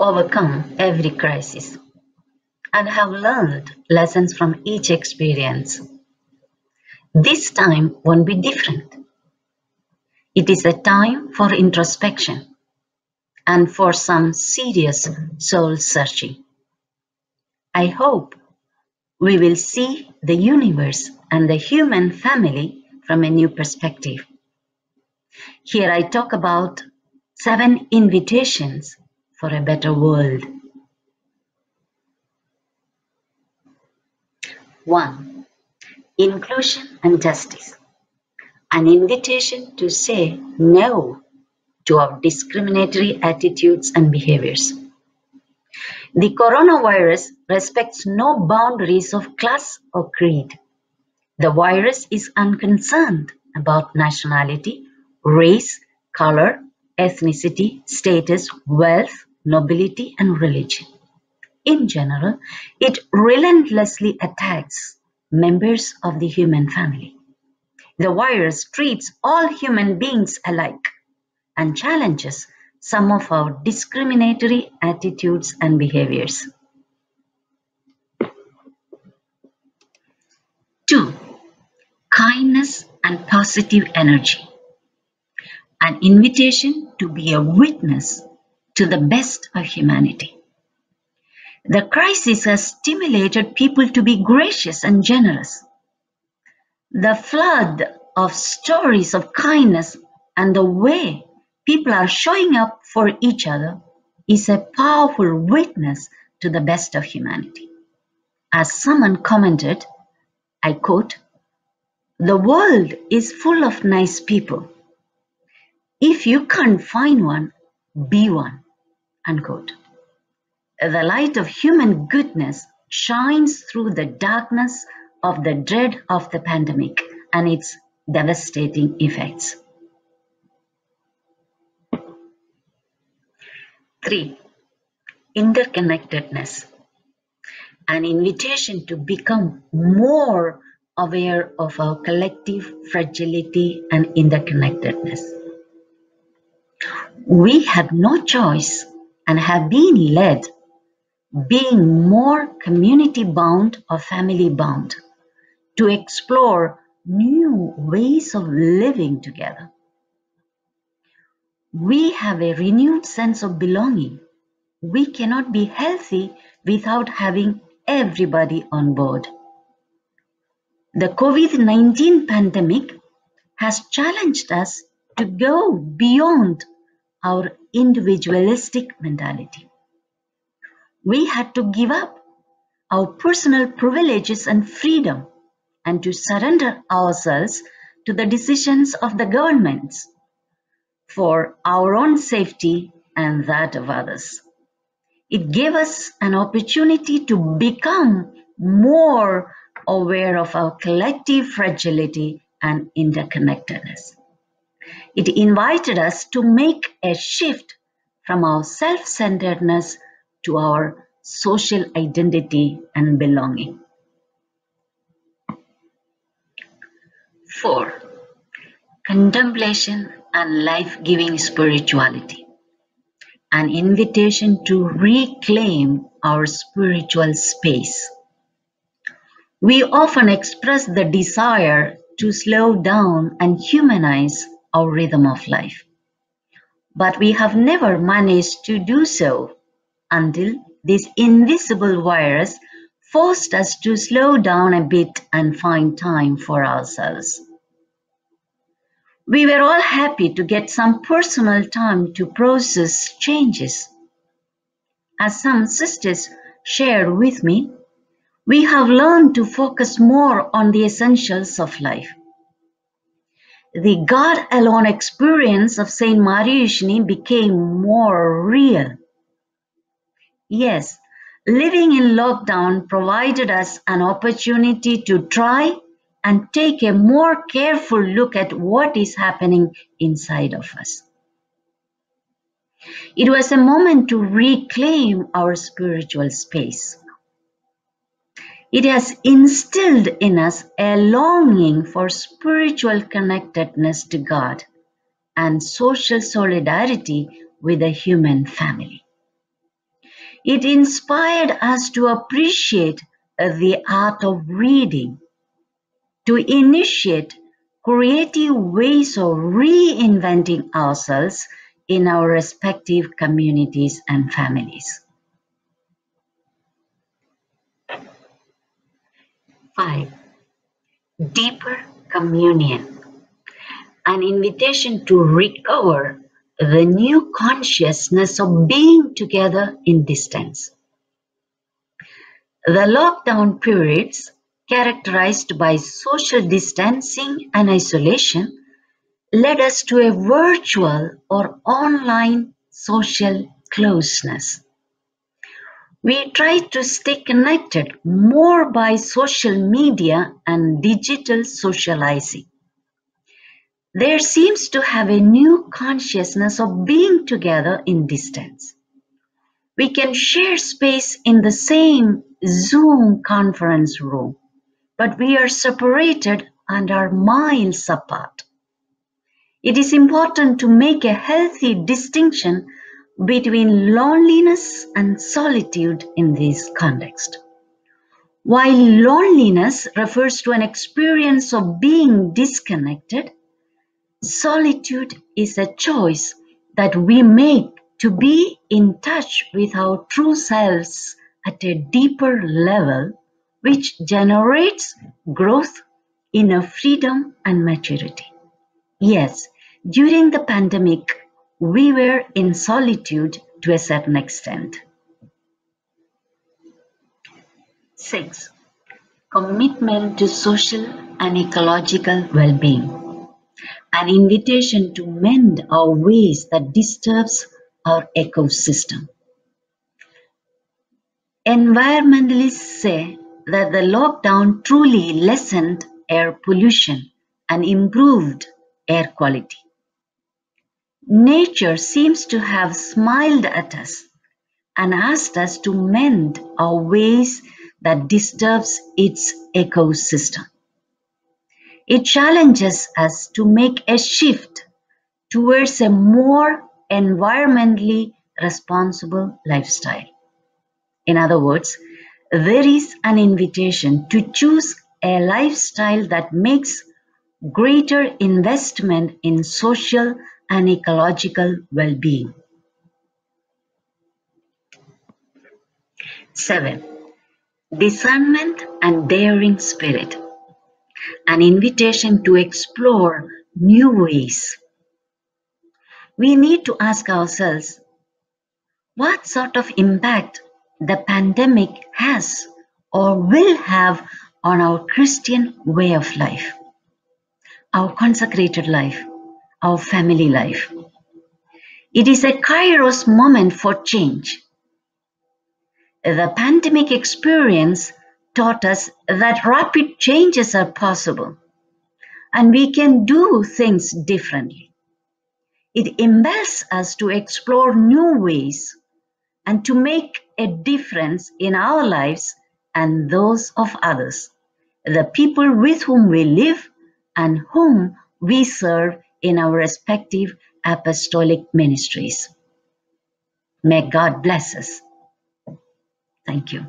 overcome every crisis and have learned lessons from each experience. This time won't be different. It is a time for introspection and for some serious soul searching. I hope we will see the universe and the human family from a new perspective. Here I talk about 7 invitations for a better world. 1. Inclusion and justice. An invitation to say no to our discriminatory attitudes and behaviors. The coronavirus respects no boundaries of class or creed. The virus is unconcerned about nationality, race, color, ethnicity, status, wealth, nobility, and religion. In general, it relentlessly attacks members of the human family. The virus treats all human beings alike and challenges some of our discriminatory attitudes and behaviors. 2. Kindness and positive energy. An invitation to be a witness to the best of humanity. The crisis has stimulated people to be gracious and generous. The flood of stories of kindness and the way people are showing up for each other is a powerful witness to the best of humanity. As someone commented, I quote, "The world is full of nice people. If you can't find one, be one," unquote. The light of human goodness shines through the darkness of the dread of the pandemic and its devastating effects. 3. Interconnectedness. An invitation to become more aware of our collective fragility and interconnectedness. We have no choice and have been led, being more community-bound or family-bound, to explore new ways of living together. We have a renewed sense of belonging. We cannot be healthy without having everybody on board. The COVID-19 pandemic has challenged us to go beyond our individualistic mentality. We had to give up our personal privileges and freedom and to surrender ourselves to the decisions of the governments for our own safety and that of others. It gave us an opportunity to become more aware of our collective fragility and interconnectedness. It invited us to make a shift from our self-centeredness to our social identity and belonging. 4. Contemplation and life-giving spirituality. An invitation to reclaim our spiritual space. We often express the desire to slow down and humanize our rhythm of life. But we have never managed to do so until this invisible virus forced us to slow down a bit and find time for ourselves. We were all happy to get some personal time to process changes. As some sisters shared with me, we have learned to focus more on the essentials of life. The God alone experience of Saint Mariushni became more real. Yes, living in lockdown provided us an opportunity to try and take a more careful look at what is happening inside of us. It was a moment to reclaim our spiritual space. It has instilled in us a longing for spiritual connectedness to God and social solidarity with the human family. It inspired us to appreciate the art of reading, to initiate creative ways of reinventing ourselves in our respective communities and families. 5. Deeper communion. An invitation to recover the new consciousness of being together in distance. The lockdown periods, characterized by social distancing and isolation, led us to a virtual or online social closeness. We tried to stay connected more by social media and digital socializing. There seems to have a new consciousness of being together in distance. We can share space in the same Zoom conference room, but we are separated and are miles apart. It is important to make a healthy distinction between loneliness and solitude in this context. While loneliness refers to an experience of being disconnected, solitude is a choice that we make to be in touch with our true selves at a deeper level, which generates growth, inner freedom, and maturity. Yes, during the pandemic, we were in solitude to a certain extent. 6. Commitment to social and ecological well-being. An invitation to mend our ways that disturbs our ecosystem. Environmentalists say that the lockdown truly lessened air pollution and improved air quality. Nature seems to have smiled at us and asked us to mend our ways that disturbs its ecosystem. It challenges us to make a shift towards a more environmentally responsible lifestyle. In other words, there is an invitation to choose a lifestyle that makes greater investment in social and ecological well-being. 7. Discernment and daring spirit. An invitation to explore new ways. We need to ask ourselves what sort of impact the pandemic has or will have on our Christian way of life, our consecrated life, our family life. It is a Kairos moment for change. The pandemic experience taught us that rapid changes are possible and we can do things differently. It impels us to explore new ways and to make a difference in our lives and those of others, the people with whom we live and whom we serve in our respective apostolic ministries. May God bless us. Thank you.